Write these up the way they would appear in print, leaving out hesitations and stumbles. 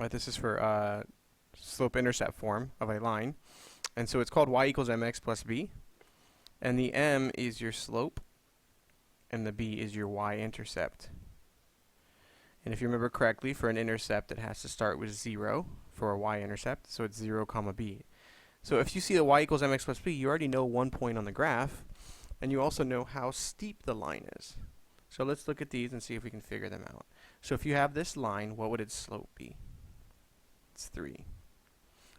This is for slope-intercept form of a line. And so it's called y equals mx plus b. And the m is your slope, and the b is your y-intercept. And if you remember correctly, for an intercept, it has to start with 0 for a y-intercept, so it's 0 comma b. So if you see the y equals mx plus b, you already know one point on the graph, and you also know how steep the line is. So let's look at these and see if we can figure them out. So if you have this line, what would its slope be? It's 3.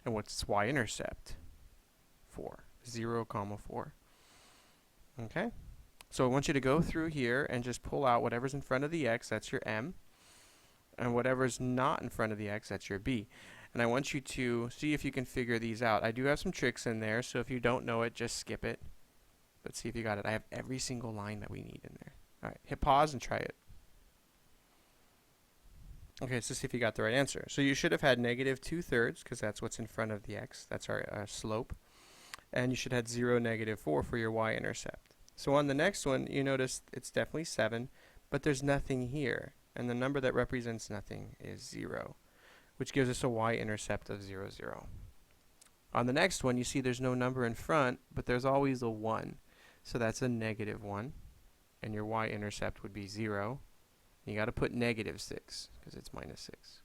And what's its y-intercept? 4. 0 comma 4. Okay? So I want you to go through here and just pull out whatever's in front of the x, that's your m, and whatever's not in front of the x, that's your b. And I want you to see if you can figure these out. I do have some tricks in there, so if you don't know it, just skip it. But see if you got it. I have every single line that we need in there. Alright, hit pause and try it. Okay, so see if you got the right answer. So you should have had negative 2/3, because that's what's in front of the x. That's our slope. And you should have had 0, negative 4 for your y-intercept. So on the next one, you notice it's definitely 7, but there's nothing here. And the number that represents nothing is 0, which gives us a y-intercept of 0, 0. On the next one, you see there's no number in front, but there's always a 1. So that's a negative 1. And your y-intercept would be 0. You got to put negative 6, because it's minus 6.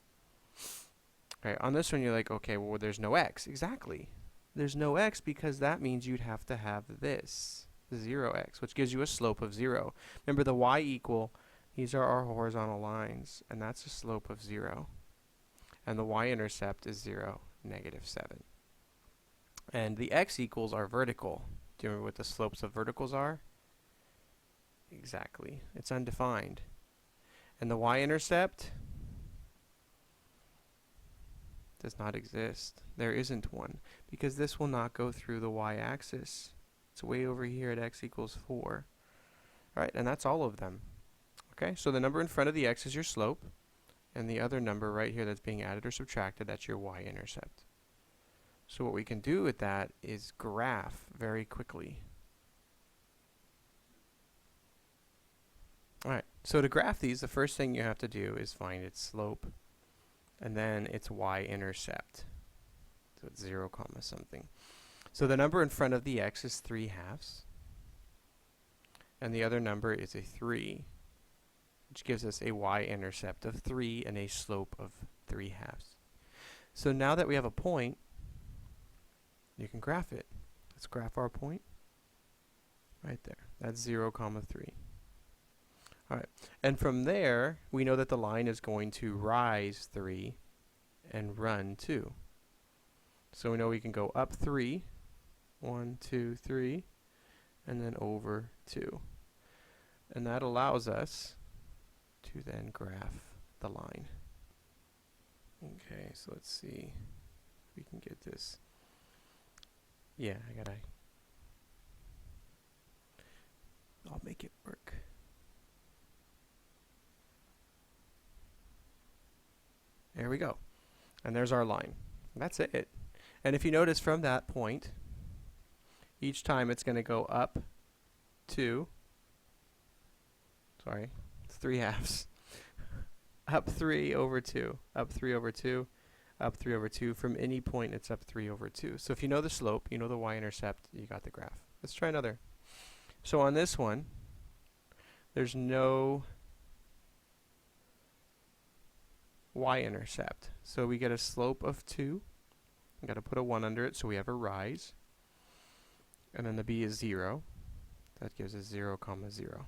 Okay, on this one, you're like, okay, well, there's no x. Exactly. There's no x because that means you'd have to have this, 0x, which gives you a slope of 0. Remember the y equal, these are our horizontal lines, and that's a slope of 0. And the y-intercept is 0, negative 7. And the x equals are vertical. Do you remember what the slopes of verticals are? Exactly. It's undefined. And the y-intercept does not exist. There isn't one, because this will not go through the y-axis. It's way over here at x equals 4. Alright, and that's all of them. Okay, so the number in front of the x is your slope, and the other number right here that's being added or subtracted, that's your y-intercept. So what we can do with that is graph very quickly. Alright, so to graph these, the first thing you have to do is find its slope, and then its y-intercept. So it's 0 comma something. So the number in front of the x is 3/2, and the other number is a 3, which gives us a y-intercept of 3 and a slope of 3/2. So now that we have a point, you can graph it. Let's graph our point right there. That's 0 comma 3. Alright, and from there, we know that the line is going to rise 3 and run 2. So we know we can go up 3, 1, 2, 3, and then over 2. And that allows us to then graph the line. Okay, so let's see if we can get this. Yeah, I'll make it work. There we go. And there's our line. That's it. And if you notice from that point, each time it's going to go up 2. Sorry, it's 3/2. Up 3 over 2. Up 3 over 2. Up 3 over 2. From any point, it's up 3 over 2. So if you know the slope, you know the y-intercept, you got the graph. Let's try another. So on this one, there's no y-intercept. So we get a slope of 2. We've got to put a 1 under it, so we have a rise. And then the b is 0. That gives us 0 comma 0.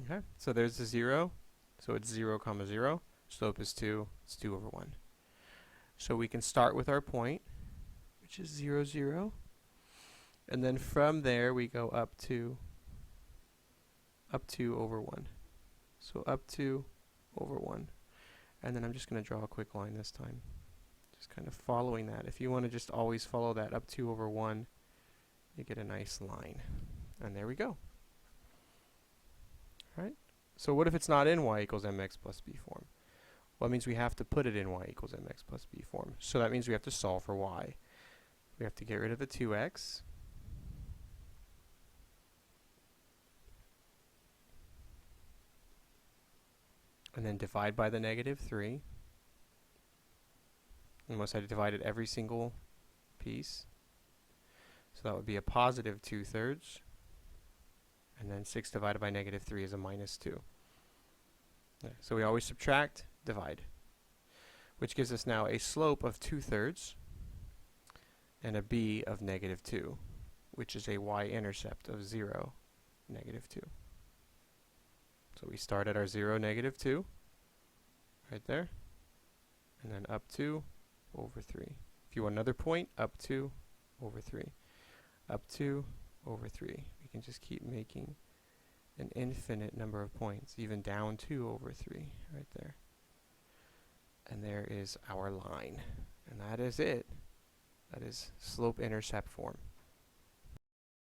Okay, so there's the 0. So it's 0 comma 0. Slope is 2. It's 2 over 1. So we can start with our point, which is 0, 0. And then from there we go up 2 over 1. So up 2 over 1. And then I'm just going to draw a quick line this time. Just kind of following that. If you want to just always follow that up 2 over 1, you get a nice line. And there we go. Alright? So what if it's not in y equals mx plus b form? Well, that means we have to put it in y equals mx plus b form. So that means we have to solve for y. We have to get rid of the 2x. And then divide by the negative 3. Unless I divided every single piece. So that would be a positive 2/3. And then 6 divided by negative 3 is a minus 2. Okay, so we always subtract, divide. Which gives us now a slope of 2/3 and a b of negative 2, which is a y-intercept of 0, negative 2. So we start at our 0, negative 2, right there, and then up 2 over 3. If you want another point, up 2 over 3, up 2 over 3. We can just keep making an infinite number of points, even down 2 over 3, right there. And there is our line. And that is it. That is slope-intercept form.